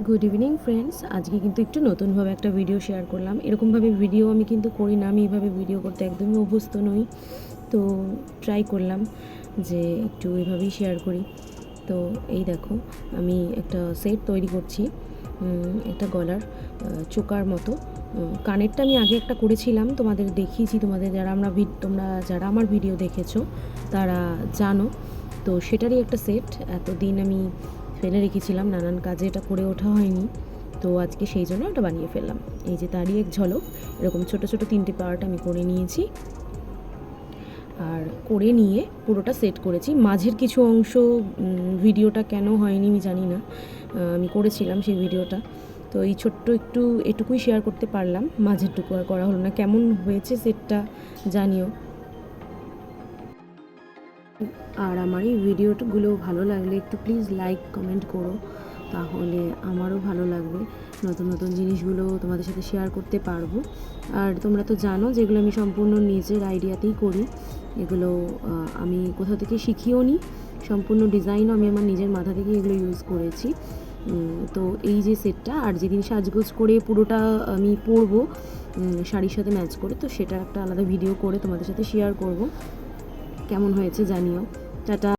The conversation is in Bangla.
Good evening friends. আজকে কিন্তু একটু নতুনভাবে একটা ভিডিও শেয়ার করলাম। এরকমভাবে ভিডিও আমি কিন্তু করি না, আমি এইভাবে ভিডিও করতে একদমই অভ্যস্ত নই। তো ট্রাই করলাম যে একটু এভাবেই শেয়ার করি। তো এই দেখো, আমি একটা সেট তৈরি করছি, একটা গলার চোকার মতো। কানেরটা আমি আগে একটা করেছিলাম, তোমাদের দেখিয়েছি। তোমরা যারা আমার ভিডিও দেখেছো তারা জানো। তো সেটারই একটা সেট এতদিন আমি ফেলে রেখেছিলাম, নানান কাজে এটা করে ওঠা হয়নি। তো আজকে সেই জন্য ওটা বানিয়ে ফেললাম। এই যে তারই এক ঝলক, এরকম ছোট ছোট 3টে পার্ট আমি করে নিয়েছি। আর করে নিয়ে পুরোটা সেট করেছি। মাঝের কিছু অংশ ভিডিওটা কেন হয়নি আমি জানি না, আমি করেছিলাম সেই ভিডিওটা। তো এই ছোট্ট একটু এটুকুই শেয়ার করতে পারলাম, মাঝেরটুকু আর করা হলো না। কেমন হয়েছে সেটটা জানিও। আর আমার এই ভিডিওগুলো ভালো লাগলে একটু প্লিজ লাইক কমেন্ট করো, তাহলে আমারও ভালো লাগবে। নতুন নতুন জিনিসগুলো তোমাদের সাথে শেয়ার করতে পারবো। আর তোমরা তো জানো যেগুলো আমি সম্পূর্ণ নিজের আইডিয়াতেই করি। এগুলো আমি কোথাও থেকে শিখিও নি, সম্পূর্ণ ডিজাইনও আমি আমার নিজের মাথা থেকে এগুলো ইউজ করেছি। তো এই যে সেটটা, আর যেদিন সাজগোজ করে পুরোটা আমি পরবো শাড়ির সাথে ম্যাচ করে, তো সেটা একটা আলাদা ভিডিও করে তোমাদের সাথে শেয়ার করব। কেমন হয়েছে জানিও। টাটা।